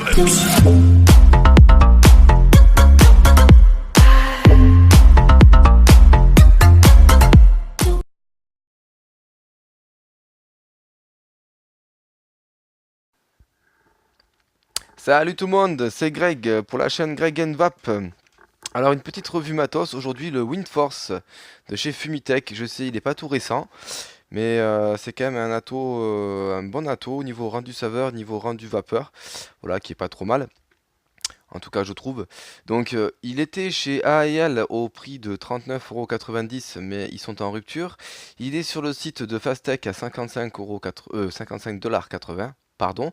mix. Salut tout le monde, c'est Greg pour la chaîne Greg Vap. Alors une petite revue matos, aujourd'hui le Windforce de chez Fumitech. Je sais il n'est pas tout récent, mais c'est quand même un atto, un bon atto au niveau rendu saveur, niveau rendu vapeur, voilà qui est pas trop mal. En tout cas je trouve. Donc il était chez AEL au prix de 39,90 €, mais ils sont en rupture. Il est sur le site de Fastech à 55,80 $, pardon.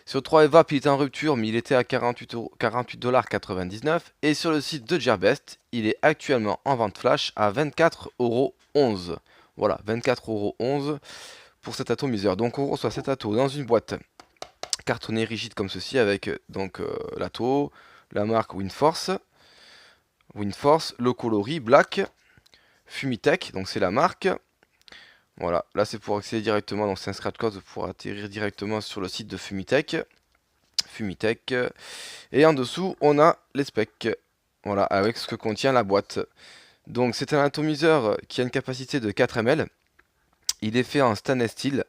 Sur 3evap, il était en rupture, mais il était à 48,99 $. Et sur le site de Gearbest, il est actuellement en vente flash à 24,11 €. Voilà, 24,11 € pour cet atomiseur. Donc on reçoit cet atto dans une boîte cartonnée rigide comme ceci, avec l'atto, la marque Windforce, le coloris black, Fumitech, donc c'est la marque. Voilà, là c'est pour accéder directement, donc c'est un scratch code pour atterrir directement sur le site de Fumitech. Et en dessous on a les specs, voilà, avec ce que contient la boîte. Donc c'est un atomiseur qui a une capacité de 4 ml. Il est fait en stainless steel.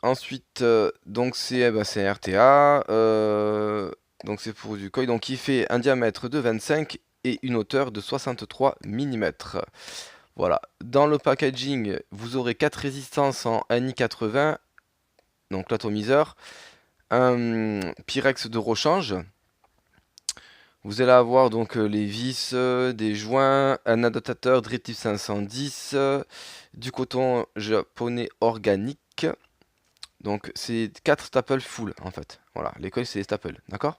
Ensuite, donc c'est un RTA, donc c'est pour du coil, donc il fait un diamètre de 25 et une hauteur de 63 mm. Voilà, dans le packaging, vous aurez 4 résistances en NI80, donc l'atomiseur, un Pyrex de rechange. Vous allez avoir donc les vis, des joints, un adaptateur Drip Type 510, du coton japonais organique. Donc c'est 4 staples full en fait. Voilà, les coils c'est les staples, d'accord?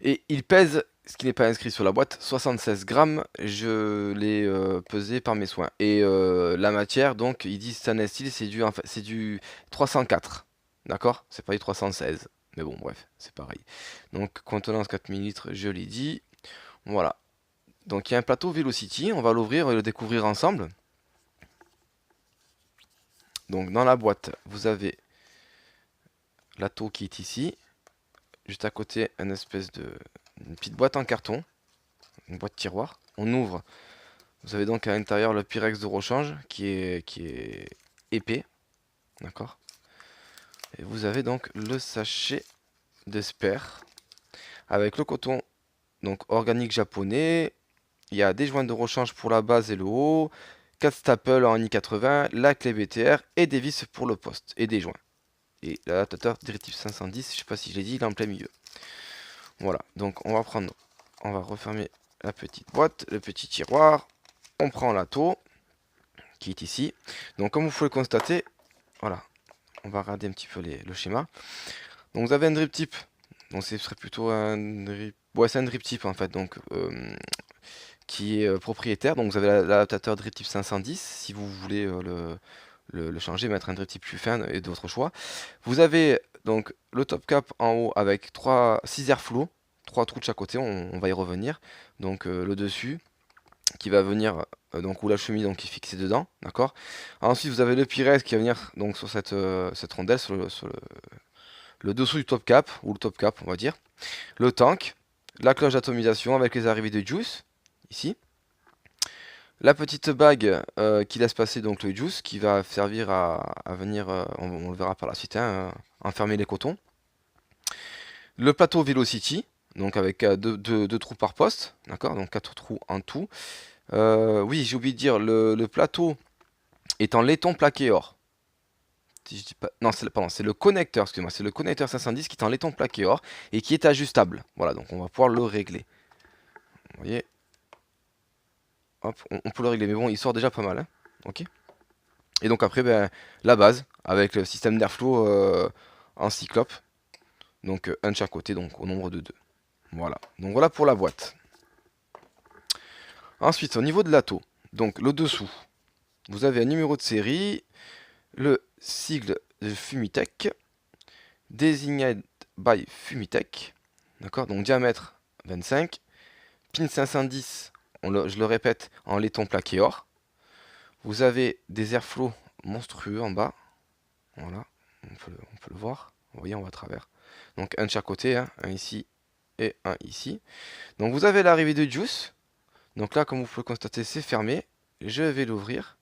Et il pèse, ce qui n'est pas inscrit sur la boîte, 76 grammes. Je l'ai pesé par mes soins. Et la matière, donc ils disent stainless steel, c'est du 304. D'accord? C'est pas du 316. Mais bon, bref, c'est pareil. Donc contenance 4 ml, je l'ai dit. Voilà. Donc il y a un plateau Velocity, on va l'ouvrir et le découvrir ensemble. Donc dans la boîte, vous avez l'atto qui est ici. Juste à côté, une petite boîte en carton, une boîte tiroir. On ouvre. Vous avez donc à l'intérieur le Pyrex de rechange qui est épais, d'accord. Et vous avez donc le sachet de spare avec le coton donc organique japonais. Il y a des joints de rechange pour la base et le haut, 4 staples en I80, la clé BTR et des vis pour le poste et des joints. Et l'adaptateur Directive 510, je sais pas si je l'ai dit, il est en plein milieu. Voilà, donc on va refermer la petite boîte, le petit tiroir. On prend l'atto qui est ici. Donc comme vous pouvez le constater, voilà, on va regarder un petit peu le schéma. Donc vous avez un drip tip. Donc ce serait plutôt un drip. Ouais, c'est un drip tip en fait, donc qui est propriétaire. Donc vous avez l'adaptateur drip tip 510 si vous voulez le changer, mettre un drip tip plus fin et d'autres choix. Vous avez donc le top cap en haut avec 6 airflow, 3 trous de chaque côté, on va y revenir. Donc le dessus qui va venir, donc où la chemise donc, qui est fixée dedans, d'accord. Ensuite vous avez le Pyrex qui va venir donc sur cette rondelle, sur le dessous du top cap, ou le top cap on va dire. Le tank, la cloche d'atomisation avec les arrivées de juice, ici. La petite bague qui laisse passer donc le juice, qui va servir à venir, on le verra par la suite, hein, enfermer les cotons. Le plateau Velocity, donc avec deux trous par poste, d'accord, donc 4 trous en tout. Oui, j'ai oublié de dire, le plateau est en laiton plaqué or. Si je dis pas... Non, c'est le connecteur, excusez-moi, c'est le connecteur 510 qui est en laiton plaqué or et qui est ajustable. Voilà, donc on va pouvoir le régler. Vous voyez, hop, on peut le régler, mais bon, il sort déjà pas mal, hein. Ok. Et donc après, ben, la base, avec le système d'airflow en cyclope. Donc un de chaque côté, donc au nombre de 2. Voilà, donc voilà pour la boîte. Ensuite, au niveau de l'atto, donc le dessous, vous avez un numéro de série, le sigle de Fumitech, Designated by Fumitech, d'accord, donc diamètre 25, pin 510, je le répète, en laiton plaqué or. Vous avez des airflows monstrueux en bas, voilà, on peut le voir, Vous voyez, on va à travers. Donc un de chaque côté, hein, un ici et un ici. Donc vous avez l'arrivée de Juice. Donc là, comme vous pouvez le constater, c'est fermé. Je vais l'ouvrir.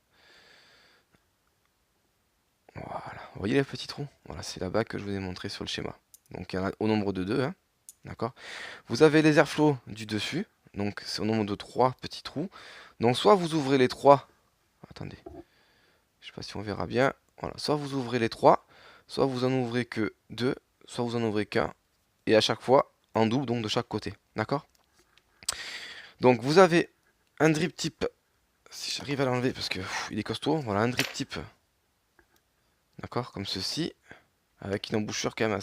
Voilà. Vous voyez les petits trous? Voilà, c'est la bague que je vous ai montré sur le schéma. Donc il y en a au nombre de 2, hein. D'accord. Vous avez les airflows du dessus. Donc c'est au nombre de 3 petits trous. Donc soit vous ouvrez les 3. Attendez. Je sais pas si on verra bien. Voilà. Soit vous ouvrez les 3. Soit vous en ouvrez que 2. Soit vous en ouvrez qu'un. Et à chaque fois, en double, donc de chaque côté. D'accord. Donc vous avez un drip tip. Si j'arrive à l'enlever parce que il est costaud. Voilà, un drip tip. D'accord, comme ceci. Avec une embouchure quand même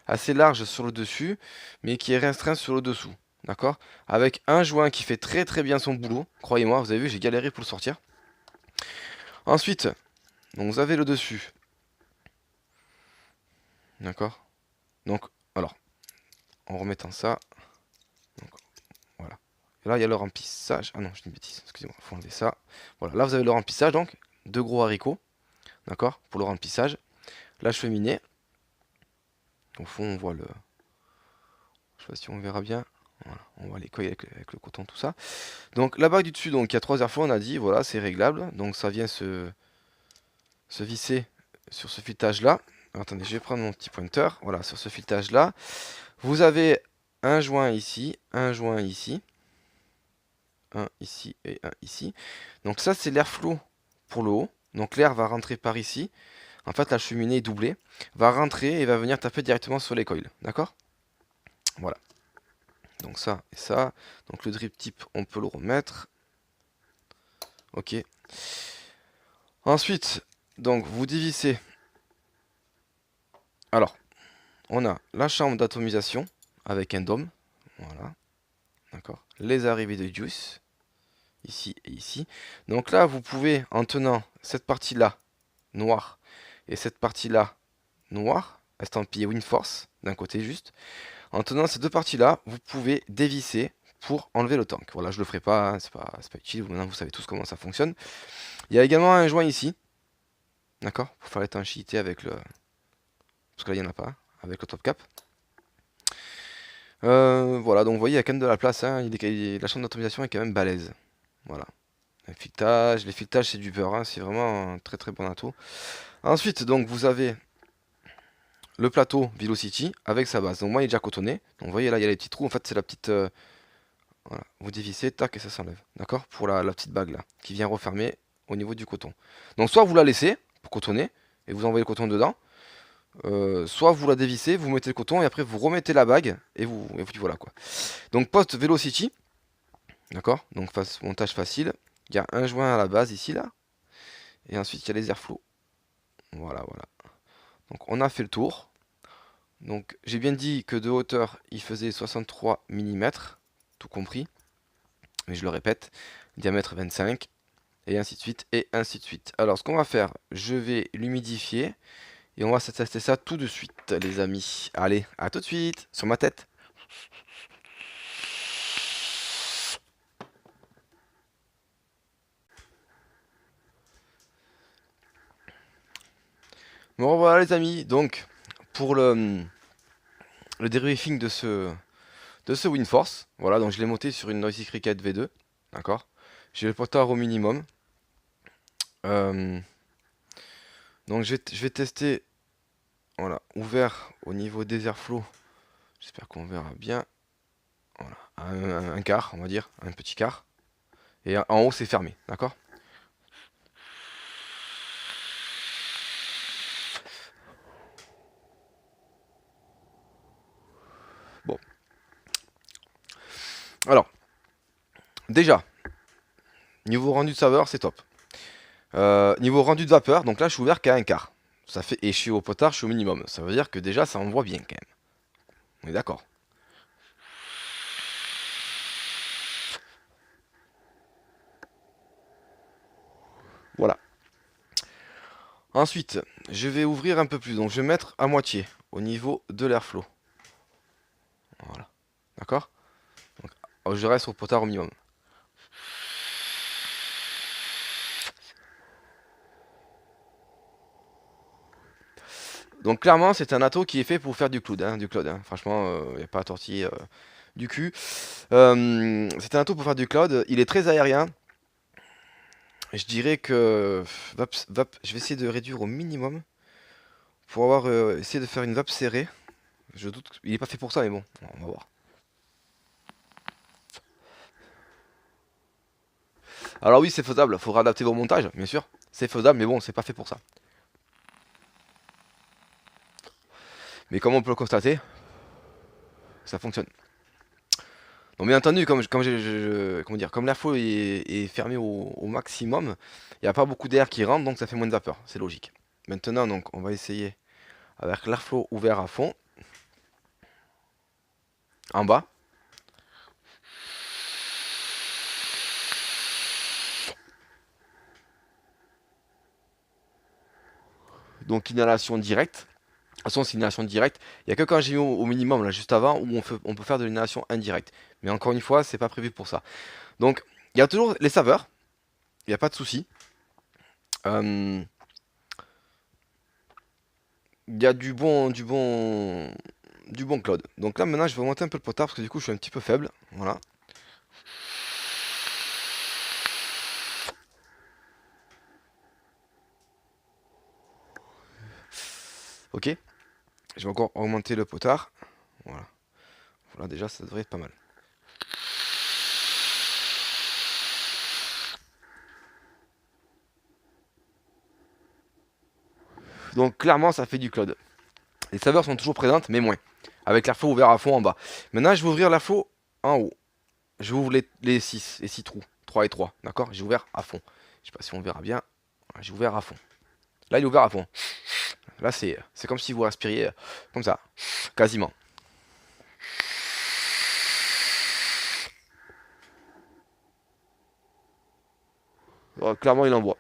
assez large sur le dessus, mais qui est restreinte sur le dessous. D'accord. Avec un joint qui fait très très bien son boulot. Croyez-moi, vous avez vu, j'ai galéré pour le sortir. Ensuite, donc vous avez le dessus. D'accord. Donc, alors, en remettant ça. Donc, voilà. Et là, il y a le remplissage. Ah non, je dis une bêtise, excusez-moi, il faut enlever ça. Voilà, là vous avez le remplissage, donc, deux gros haricots. D'accord, pour le remplissage. La cheminée. Au fond, on voit le. Je sais pas si on verra bien. Voilà, on voit les coils avec le coton, tout ça. Donc la bague du dessus, donc il y a 3 airflows, on a dit, voilà, c'est réglable. Donc ça vient se visser sur ce filetage là. Attendez, je vais prendre mon petit pointeur. Voilà, sur ce filetage là. Vous avez un joint ici, un joint ici, un ici et un ici. Donc ça c'est l'airflow pour le haut. Donc l'air va rentrer par ici. En fait la cheminée est doublée. Va rentrer et va venir taper directement sur les coils. D'accord? Voilà. Donc ça et ça. Donc le drip tip, on peut le remettre. Ok. Ensuite, donc vous dévissez. Alors, on a la chambre d'atomisation avec un dôme. Voilà. D'accord. Les arrivées de juice. Ici et ici. Donc là, vous pouvez, en tenant cette partie-là noire et cette partie-là noire, estampillée WinForce, d'un côté juste. En tenant ces deux parties-là, vous pouvez dévisser pour enlever le tank. Voilà, je le ferai pas, hein, c'est pas utile. Maintenant, vous savez tous comment ça fonctionne. Il y a également un joint ici. D'accord. Pour faire l'étanchéité avec le. Parce que là, il n'y en a pas. Avec le top cap. Voilà, donc vous voyez, il y a quand même de la place. Hein. La chambre d'automatisation est quand même balèze. Voilà. Les filetages c'est du beurre. Hein. C'est vraiment un très très bon atout. Ensuite, donc vous avez le plateau Velocity avec sa base. Donc moi, il est déjà cotonné. Donc vous voyez, là, il y a les petits trous. En fait, c'est la petite. Voilà. Vous dévissez, tac, et ça s'enlève. D'accord. Pour la petite bague là, qui vient refermer au niveau du coton. Donc soit vous la laissez pour cotonner et vous envoyez le coton dedans. Soit vous la dévissez, vous mettez le coton et après vous remettez la bague et vous voilà quoi. Donc post Velocity, d'accord. Donc montage facile. Il y a un joint à la base ici là, et ensuite il y a les airflows. Voilà, voilà. Donc on a fait le tour. Donc j'ai bien dit que de hauteur il faisait 63 mm, tout compris. Mais je le répète, diamètre 25 et ainsi de suite et ainsi de suite. Alors ce qu'on va faire, je vais l'humidifier. Et on va se tester ça tout de suite, les amis. Allez, à tout de suite, sur ma tête. Bon, voilà, les amis. Donc, pour le debriefing de ce WinForce, voilà, donc je l'ai monté sur une Noisy Cricket V2. D'accord. J'ai le potard au minimum. Euh, donc, je vais tester, voilà, ouvert au niveau des airflows. J'espère qu'on verra bien. Voilà, un quart, on va dire, un petit quart. Et en haut, c'est fermé, d'accord. Bon. Alors, déjà, niveau rendu de saveur, c'est top. Niveau rendu de vapeur, donc là je suis ouvert qu'à un quart. Ça fait, et je suis au potard, je suis au minimum. Ça veut dire que déjà ça envoie bien quand même. On est d'accord. Voilà. Ensuite, je vais ouvrir un peu plus. Donc je vais mettre à moitié au niveau de l'airflow. Voilà. D'accord. Donc, je reste au potard au minimum. Donc clairement, c'est un ato qui est fait pour faire du cloud, hein. Franchement, il n'y a pas à tortiller du cul. C'est un ato pour faire du cloud. Il est très aérien. Je dirais que je vais essayer de réduire au minimum pour avoir essayé de faire une vape serrée. Je doute qu'il est pas fait pour ça, mais bon, on va voir. Alors oui, c'est faisable. Faudra adapter vos montages, bien sûr. C'est faisable, mais bon, c'est pas fait pour ça. Mais comme on peut le constater, ça fonctionne. Donc bien entendu, comment dire, comme l'airflow est fermé au maximum, il n'y a pas beaucoup d'air qui rentre, donc ça fait moins de vapeur. C'est logique. Maintenant, donc, on va essayer avec l'airflow ouvert à fond, en bas. Donc inhalation directe. De toute façon, c'est une inhalation directe. Il n'y a que quand j'ai mis au minimum, là, juste avant, où on peut faire de l'inhalation indirecte. Mais encore une fois, c'est pas prévu pour ça. Donc, il y a toujours les saveurs. Il n'y a pas de souci. Euh, Il y a du bon Cloud. Donc là, maintenant, je vais augmenter un peu le potard parce que du coup, je suis un petit peu faible. Voilà. Ok. Je vais encore augmenter le potard. Voilà. Voilà, déjà, ça devrait être pas mal. Donc clairement, ça fait du Cloud. Les saveurs sont toujours présentes, mais moins. Avec l'airflow ouvert à fond en bas. Maintenant, je vais ouvrir l'airflow en haut. Je vais ouvrir les 6 et 6 trous. 3 et 3. D'accord. J'ai ouvert à fond. Je sais pas si on verra bien. Voilà, j'ai ouvert à fond. Là, il est ouvert à fond. Là, c'est comme si vous respiriez comme ça. Quasiment. Clairement, il envoie.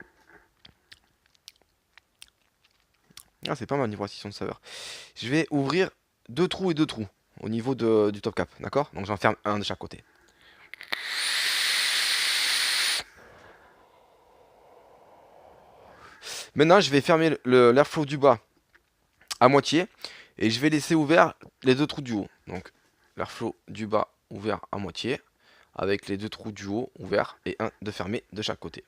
Ah, c'est pas mal niveau restriction de saveur. Je vais ouvrir deux trous et deux trous au niveau du top cap. D'accord. Donc, j'en ferme un de chaque côté. Maintenant, je vais fermer l'airflow du bas à moitié et je vais laisser ouvert les deux trous du haut. Donc, l'airflow du bas ouvert à moitié avec les deux trous du haut ouverts et un de fermé de chaque côté.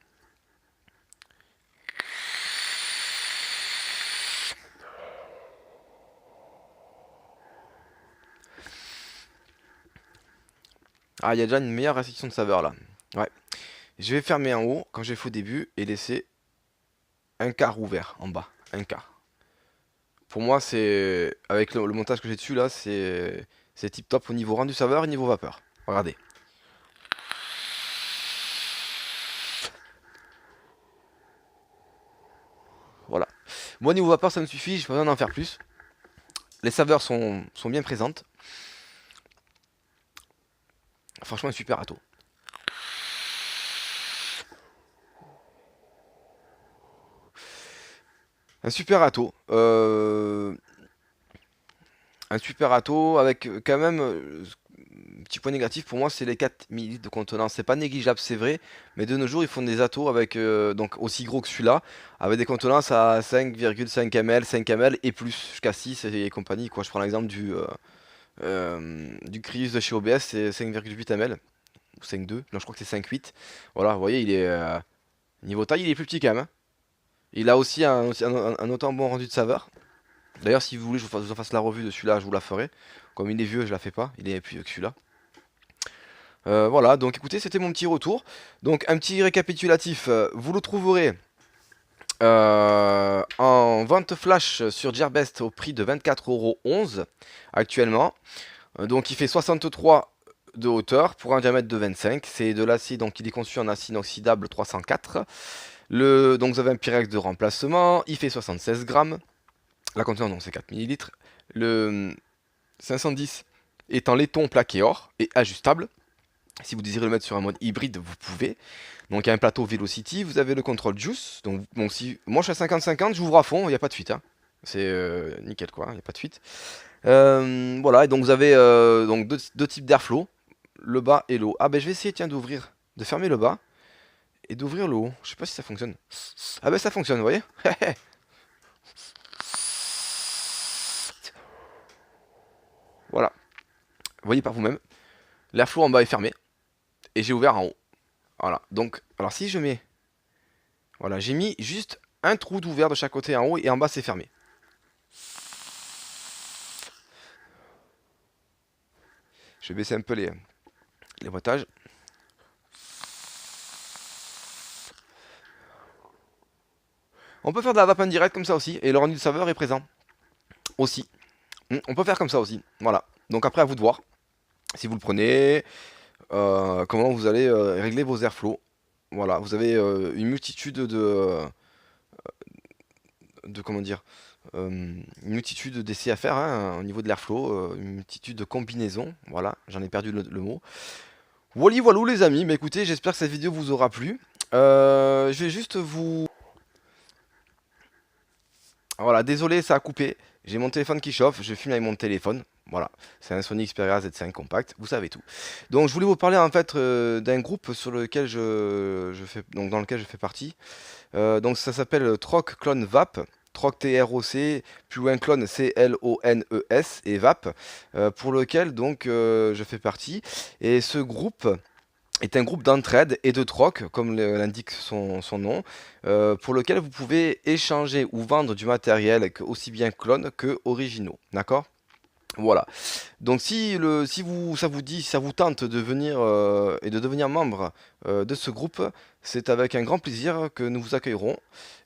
Ah, il y a déjà une meilleure restriction de saveur là. Ouais. Je vais fermer en haut quand j'ai fait au début et laisser un quart ouvert en bas. Un quart. Pour moi, c'est avec le montage que j'ai dessus là, c'est tip top au niveau rendu saveur et niveau vapeur. Regardez. Voilà. Moi, niveau vapeur, ça me suffit, j'ai pas besoin d'en faire plus. Les saveurs sont bien présentes. Franchement, un super râteau. Un super râteau. Un super râteau avec quand même petit point négatif pour moi, c'est les 4 ml de contenance. C'est pas négligeable, c'est vrai, mais de nos jours, ils font des atos avec donc aussi gros que celui-là, avec des contenances à 5,5 ml, 5 ml et plus, jusqu'à 6 et compagnie. Quoi. Je prends l'exemple du Crius de chez OBS, c'est 5,8 ml, ou 5,2, non, je crois que c'est 5,8. Voilà, vous voyez, il est niveau taille, il est plus petit quand même, hein. Il a aussi un autant bon rendu de saveur. D'ailleurs, si vous voulez, je vous en fasse la revue de celui-là, je vous la ferai. Comme il est vieux, je la fais pas, il est plus vieux que celui-là. Voilà, donc écoutez, c'était mon petit retour. Donc un petit récapitulatif, vous le trouverez en vente flash sur Gearbest au prix de 24,11€ actuellement. Donc il fait 63 de hauteur pour un diamètre de 25. C'est de l'acier, donc il est conçu en acier inoxydable 304. Donc vous avez un Pyrex de remplacement, il fait 76 grammes. La contenance, donc c'est 4 millilitres. Le 510 est en laiton plaqué or et ajustable. Si vous désirez le mettre sur un mode hybride, vous pouvez. Donc il y a un plateau Velocity, vous avez le contrôle Juice. Donc bon, si moi je suis à 50-50, j'ouvre à fond, il n'y a pas de fuite, hein. C'est nickel quoi, il n'y a pas de fuite. Voilà, et donc vous avez donc deux types d'airflow, le bas et le haut. Ah ben je vais essayer tiens d'ouvrir, de fermer le bas et d'ouvrir le haut. Je sais pas si ça fonctionne. Ah ben ça fonctionne, vous voyez. voyez par vous-même, l'airflow en bas est fermé, et j'ai ouvert en haut. Voilà, donc, alors si je mets, voilà, j'ai mis juste un trou d'ouvert de chaque côté en haut, et en bas c'est fermé. Je vais baisser un peu les wattages. On peut faire de la vape indirecte comme ça aussi, et le rendu de saveur est présent aussi. On peut faire comme ça aussi, voilà. Donc après à vous de voir, si vous le prenez, comment vous allez régler vos airflow. Voilà, vous avez une multitude de comment dire, une multitude d'essais à faire hein, au niveau de l'airflow, une multitude de combinaisons. Voilà, j'en ai perdu le mot. Voilà, voilà les amis, mais écoutez, j'espère que cette vidéo vous aura plu. Je vais juste vous... Voilà, désolé, ça a coupé. J'ai mon téléphone qui chauffe, je filme avec mon téléphone. Voilà, c'est un Sony Xperia Z5 compact, vous savez tout. Donc je voulais vous parler en fait d'un groupe sur lequel je fais, donc dans lequel je fais partie. Donc ça s'appelle Troc Clone Vap. Troc T-R-O-C, plus loin Clone C-L-O-N-E-S et Vap, pour lequel donc je fais partie. Et ce groupe est un groupe d'entraide et de troc, comme l'indique son nom, pour lequel vous pouvez échanger ou vendre du matériel aussi bien clone que originaux. D'accord? Voilà. Donc si ça vous dit, si ça vous tente de venir et de devenir membre de ce groupe, c'est avec un grand plaisir que nous vous accueillerons.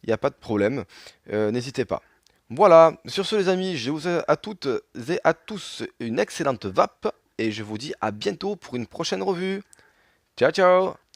Il n'y a pas de problème. N'hésitez pas. Voilà. Sur ce les amis, je vous souhaite à toutes et à tous une excellente vape et je vous dis à bientôt pour une prochaine revue. Ciao ciao!